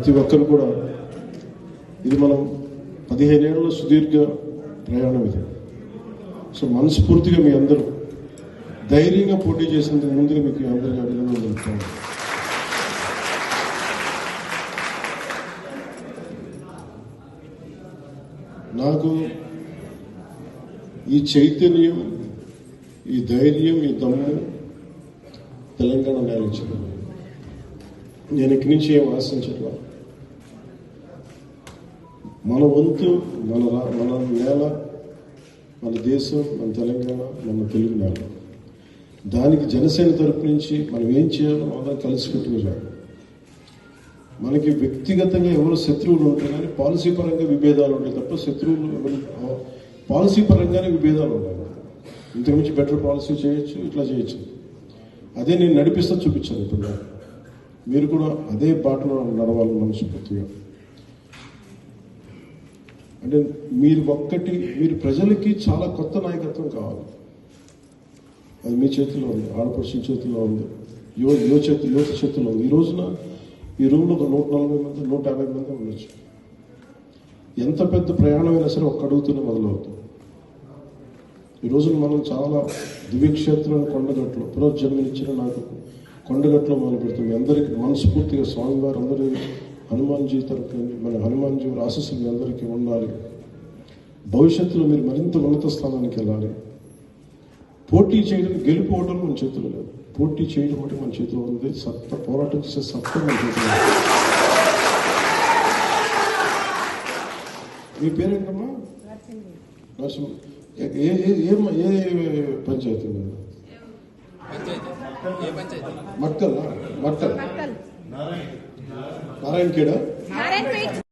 ప్రతి ఒక్కరు కూడా ఇది మనం 15 ఏళ్ల సుదీర్ఘ ప్రయాణం ఇది. సో మనస్ఫూర్తిగా మీ అందరూ ధైర్యంగా పోటీ చేసినందుకు ముందుగా మీకు అందరికీ అభినందనలు తెలుపుతాను. నాకు ఈ చైతన్యం, ఈ ధైర్యం, ఈ దమ్ము తెలంగాణ నేల ఇచ్చింది. నేను ఇక్కడి నుంచి ఏం ఆశించట్లా. మన వంతు మన నేల, మన దేశం, మన తెలంగాణ, మన తెలుగు నేల. దానికి జనసేన తరపు నుంచి మనం ఏం చేయాలో మనం కలిసి పెట్టుకోవాలి. మనకి వ్యక్తిగతంగా ఎవరు శత్రువులు ఉంటాయి కానీ పాలసీ పరంగా విభేదాలు ఉంటాయి తప్ప శత్రువులు ఎవరు పాలసీ పరంగానే విభేదాలు ఉన్నాయి. ఇంతకుమించి బెటర్ పాలసీ చేయొచ్చు, ఇట్లా చేయొచ్చు. అదే నేను నడిపిస్తా చూపించాను. ఇప్పుడు మీరు కూడా అదే బాటలో నడవాలని మనస్ఫూర్తిగా. అంటే మీరు ప్రజలకి చాలా కొత్త నాయకత్వం కావాలి. అది మీ చేతిలో ఉంది, ఆడపడుచుల చేతిలో ఉంది, యువత చేతిలో ఉంది. ఈ రోజున ఈ రూమ్లో ఒక 140 మంది 150 మంది ఉండొచ్చు. ఎంత పెద్ద ప్రయాణమైనా సరే ఒక్క అడుగుతూనే మొదలవుతుంది. ఈ రోజున మనం చాలా దివ్యక్షేత్రం కొండగట్లో పునర్జన్మనిచ్చిన నాకు కొండగట్లో మొదలు పెడుతుంది. అందరికీ మనస్ఫూర్తిగా స్వామివారు అందరూ హనుమాన్జీ తరపున మన హనుమాన్జీ ఆశీస్సులు మీ అందరికీ ఉండాలి. భవిష్యత్తులో మీరు మరింత ఉన్నత స్థానానికి వెళ్ళాలి. పోటీ చేయడం, గెలుపోవడం మన చేతుల్లో లేదు. పోటీ చేయడం అంటే మన చేతిలో ఉంది. పోరాటం చేసే సత్తా మన చేతిలో ఉంది. మీ పేరేంటమ్మా? నరసింహ. ఏ పంచాయతీ? మట్టల్ నారాయణ ఖేడా.